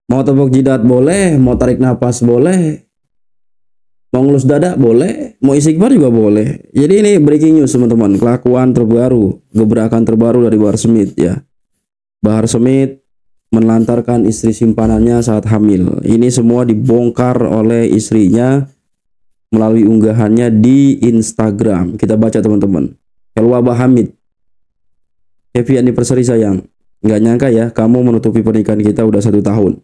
Mau tepuk jidat boleh, mau tarik napas boleh, mau ngelus dada boleh, mau istighfar juga boleh. Jadi ini breaking news teman-teman, kelakuan terbaru, gebrakan terbaru dari Bahar Smith ya. Bahar Smith menelantarkan istri simpanannya saat hamil. Ini semua dibongkar oleh istrinya melalui unggahannya di Instagram. Kita baca teman-teman. Helwa Bahamid, happy anniversary sayang. Nggak nyangka ya, kamu menutupi pernikahan kita udah 1 tahun.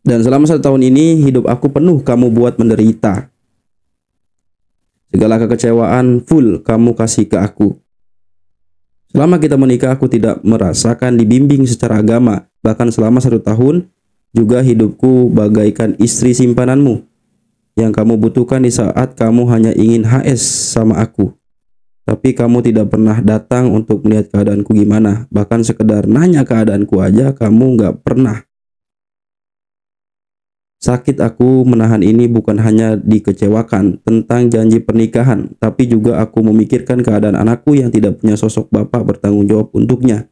Dan selama 1 tahun ini hidup aku penuh kamu buat menderita. Segala kekecewaan full kamu kasih ke aku. Selama kita menikah aku tidak merasakan dibimbing secara agama. Bahkan selama 1 tahun juga hidupku bagaikan istri simpananmu yang kamu butuhkan di saat kamu hanya ingin HS sama aku. Tapi kamu tidak pernah datang untuk melihat keadaanku gimana. Bahkan sekedar nanya keadaanku aja kamu nggak pernah. Sakit aku menahan ini bukan hanya dikecewakan tentang janji pernikahan, tapi juga aku memikirkan keadaan anakku yang tidak punya sosok bapak bertanggung jawab untuknya.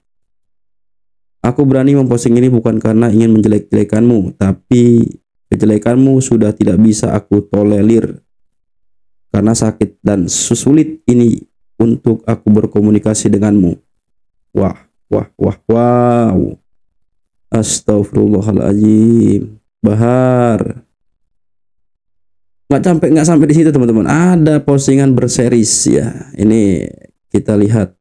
Aku berani memposting ini bukan karena ingin menjelek-jelekanmu, tapi kejelekanmu sudah tidak bisa aku tolerir. Karena sakit dan sesulit ini untuk aku berkomunikasi denganmu. Wah, wah, wah, wow. Astagfirullahaladzim. Bahar. Nggak sampai di situ teman-teman. Ada postingan berseris ya. Ini kita lihat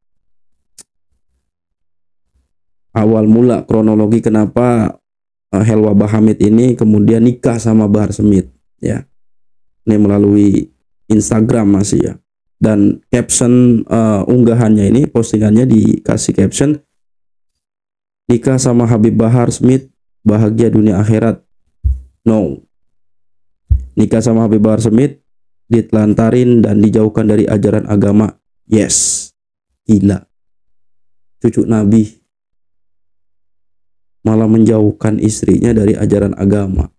awal mula kronologi kenapa Helwa Bahamid ini kemudian nikah sama Bahar Smith ya. Ini melalui Instagram masih ya. Dan caption unggahannya ini, postingannya dikasih caption, nikah sama Habib Bahar Smith bahagia dunia akhirat. No. Nikah sama Habib Bahar Smith ditelantarin dan dijauhkan dari ajaran agama. Yes. Gila. Cucu Nabi malah menjauhkan istrinya dari ajaran agama.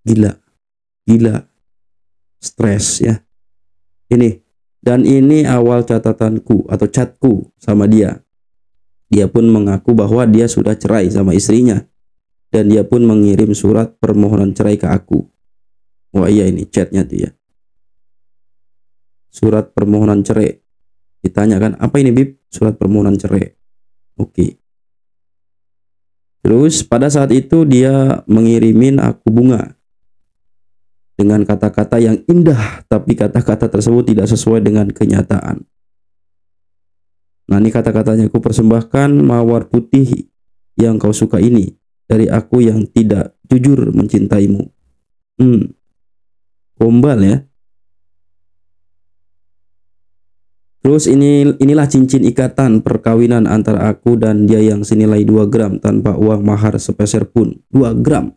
Gila. Gila. Stres ya. Ini. Dan ini awal catatanku atau chatku sama dia. Dia pun mengaku bahwa dia sudah cerai sama istrinya. Dan dia pun mengirim surat permohonan cerai ke aku. Wah iya ini chatnya tuh ya. Surat permohonan cerai. Ditanyakan, apa ini Bib? Surat permohonan cerai. Oke. Terus pada saat itu dia mengirimin aku bunga. Dengan kata-kata yang indah. Tapi kata-kata tersebut tidak sesuai dengan kenyataan. Nah ini kata-katanya, aku persembahkan mawar putih yang kau suka ini. Dari aku yang tidak jujur mencintaimu. Gombal ya. Terus inilah cincin ikatan perkawinan antara aku dan dia yang senilai 2 gram tanpa uang mahar sepeser pun. 2 gram.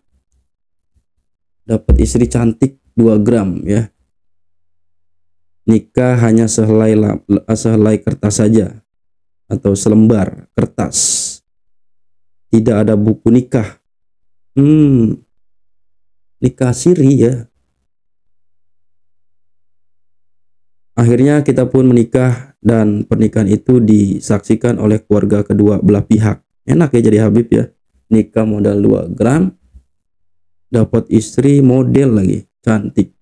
Dapat istri cantik 2 gram ya. Nikah hanya sehelai kertas saja. Atau selembar kertas. Tidak ada buku nikah. Nikah siri ya. Akhirnya kita pun menikah dan pernikahan itu disaksikan oleh keluarga kedua belah pihak. Enak ya jadi Habib ya. Nikah modal 2 gram. Dapat istri model lagi. Cantik.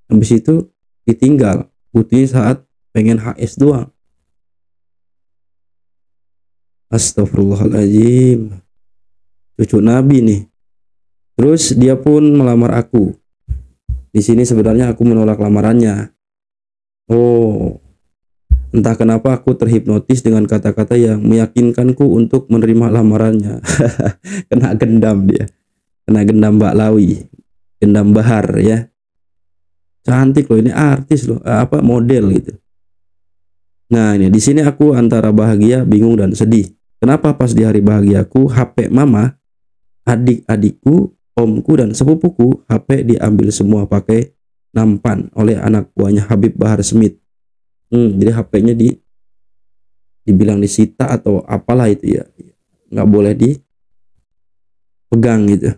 Habis itu ditinggal. Butuhnya saat pengen HS doang. Astagfirullahaladzim. Cucu Nabi nih. Terus dia pun melamar aku. Di sini sebenarnya aku menolak lamarannya. Oh, entah kenapa aku terhipnotis dengan kata-kata yang meyakinkanku untuk menerima lamarannya. Kena gendam dia. Kena gendam Mbak Lawi. Gendam Bahar ya. Cantik loh, ini artis loh. Model gitu. Nah ini di sini aku antara bahagia, bingung dan sedih. Kenapa pas di hari bahagiaku HP mama, adik-adikku, omku dan sepupuku HP diambil semua pakai nampan oleh anak buahnya Habib Bahar Smith. Jadi HP-nya dibilang disita atau apalah itu ya, nggak boleh dipegang gitu.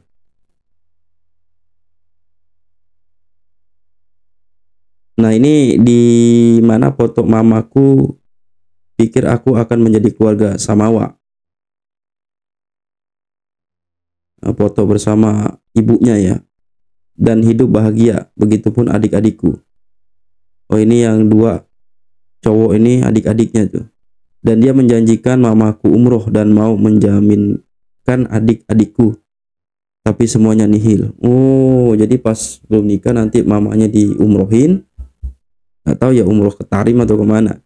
Nah ini di mana foto mamaku pikir aku akan menjadi keluarga Samawa. foto bersama ibunya ya, dan hidup bahagia, begitupun adik-adikku. Oh, ini yang dua cowok ini adik-adiknya tuh. Dan dia menjanjikan mamaku umroh dan mau menjaminkan adik-adikku, tapi semuanya nihil. Oh, jadi pas belum nikah nanti mamanya diumrohin, nggak tahu ya umroh ke Tarim atau kemana.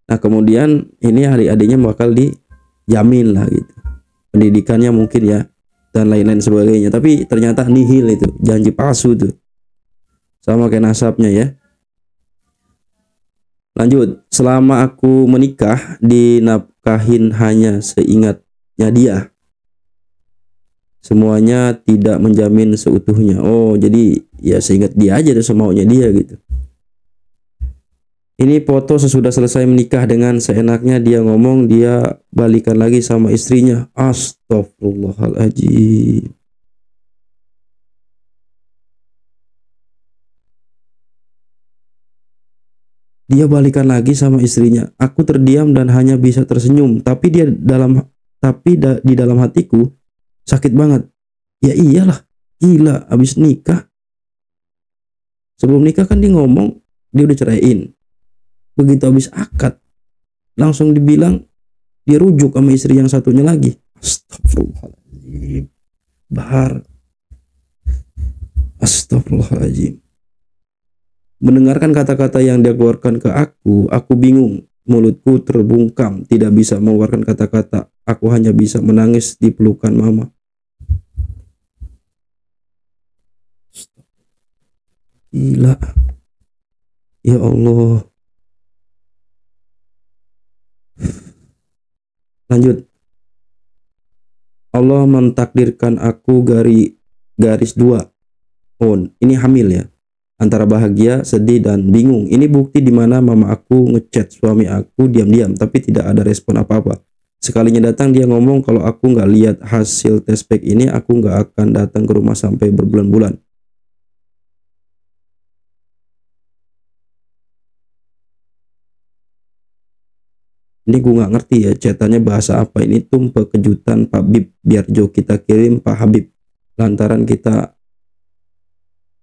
Nah kemudian ini adik-adiknya bakal dijamin lah gitu, pendidikannya mungkin ya, dan lain-lain sebagainya. Tapi ternyata nihil, itu janji palsu tuh, sama kayak nasabnya ya. Lanjut, selama aku menikah dinafkahin hanya seingatnya dia, semuanya tidak menjamin seutuhnya. Oh, jadi ya seingat dia aja, tuh semaunya dia gitu. Ini foto sesudah selesai menikah, dengan seenaknya dia ngomong dia balikan lagi sama istrinya. Astagfirullahaladzim. Dia balikan lagi sama istrinya. Aku terdiam dan hanya bisa tersenyum. Tapi di dalam hatiku sakit banget. Ya iyalah, gila, abis nikah. Sebelum nikah kan dia ngomong dia udah ceraiin. Begitu habis akad langsung dibilang dia rujuk sama istri yang satunya lagi. Astagfirullahaladzim. Astagfirullahaladzim. Mendengarkan kata-kata yang dia keluarkan ke aku bingung. Mulutku terbungkam, tidak bisa mengeluarkan kata-kata. Aku hanya bisa menangis di pelukan mama. Gila. Ya Allah. Lanjut. Allah mentakdirkan aku garis 2. Oh, ini hamil ya. Antara bahagia, sedih, dan bingung. Ini bukti dimana mama aku ngechat suami aku diam-diam, tapi tidak ada respon apa-apa. Sekalinya datang dia ngomong kalau aku nggak lihat hasil tes pack ini, aku nggak akan datang ke rumah sampai berbulan-bulan. Ini gue nggak ngerti ya chatannya bahasa apa. Ini tumpah kejutan Pak Bib, biar Jo kita kirim Pak Habib. Lantaran kita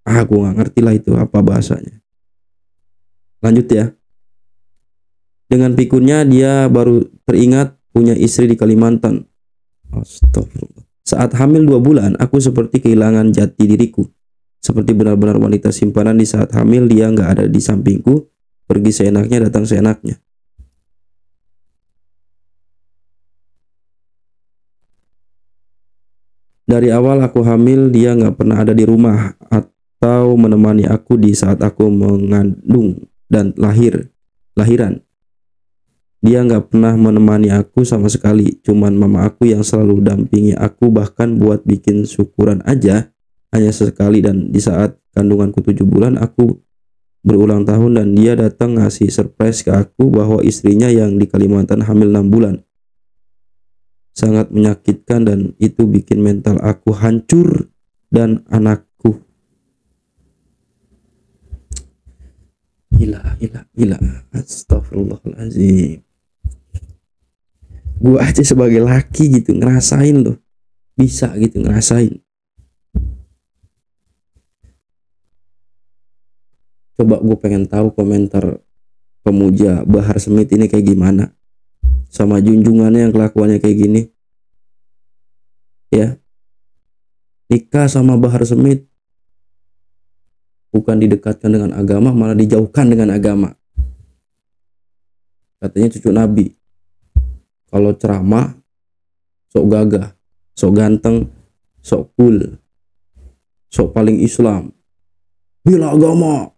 gue nggak ngerti lah itu apa bahasanya. Lanjut ya. Dengan pikunnya dia baru teringat punya istri di Kalimantan. Astagfirullah. Saat hamil 2 bulan, aku seperti kehilangan jati diriku. Seperti benar-benar wanita simpanan. Di saat hamil dia nggak ada di sampingku. Pergi seenaknya, datang seenaknya. Dari awal aku hamil dia nggak pernah ada di rumah atau menemani aku di saat aku mengandung dan lahiran. Dia nggak pernah menemani aku sama sekali. Cuman mama aku yang selalu dampingi aku, bahkan buat bikin syukuran aja hanya sesekali. Dan di saat kandunganku 7 bulan aku berulang tahun dan dia datang ngasih surprise ke aku bahwa istrinya yang di Kalimantan hamil 6 bulan. Sangat menyakitkan dan itu bikin mental aku hancur dan anakku. Gila. Astagfirullahaladzim. Gue aja sebagai laki gitu ngerasain loh. Bisa gitu ngerasain. Coba gue pengen tahu komentar pemuja Bahar Smith ini kayak gimana. Sama junjungannya yang kelakuannya kayak gini ya. Nikah sama Bahar Smith bukan didekatkan dengan agama, malah dijauhkan dengan agama. Katanya cucu Nabi. Kalau ceramah sok gagah, sok ganteng, sok cool, sok paling Islam, bela agama.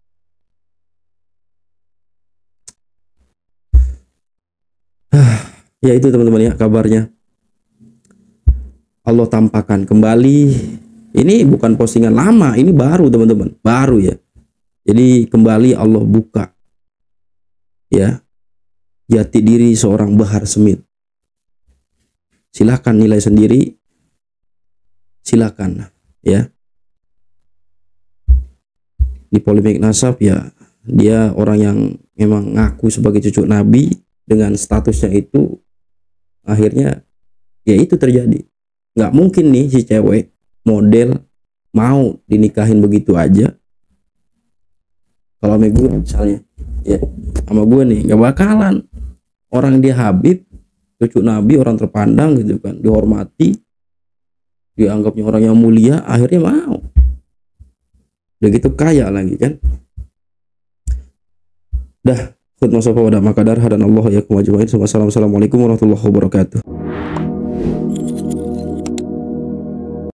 Ya itu teman-teman ya kabarnya. Allah tampakkan kembali. Ini bukan postingan lama, ini baru teman-teman, baru ya. Jadi kembali Allah buka ya jati diri seorang Bahar Smith. Silakan nilai sendiri, silakan ya. Di polemik nasab ya, dia orang yang memang ngaku sebagai cucu Nabi, dengan statusnya itu akhirnya ya itu terjadi. Nggak mungkin nih si cewek model mau dinikahin begitu aja. Kalau sama gue misalnya, ya sama gue nih nggak bakalan. Orang dia Habib, cucu Nabi, orang terpandang gitu kan, dihormati, dianggapnya orang yang mulia, akhirnya mau. Udah gitu kaya lagi kan. Dah, khutbah sofa wadah makadar hadan Allah ya kumajmain. Assalamualaikum warahmatullahi wabarakatuh.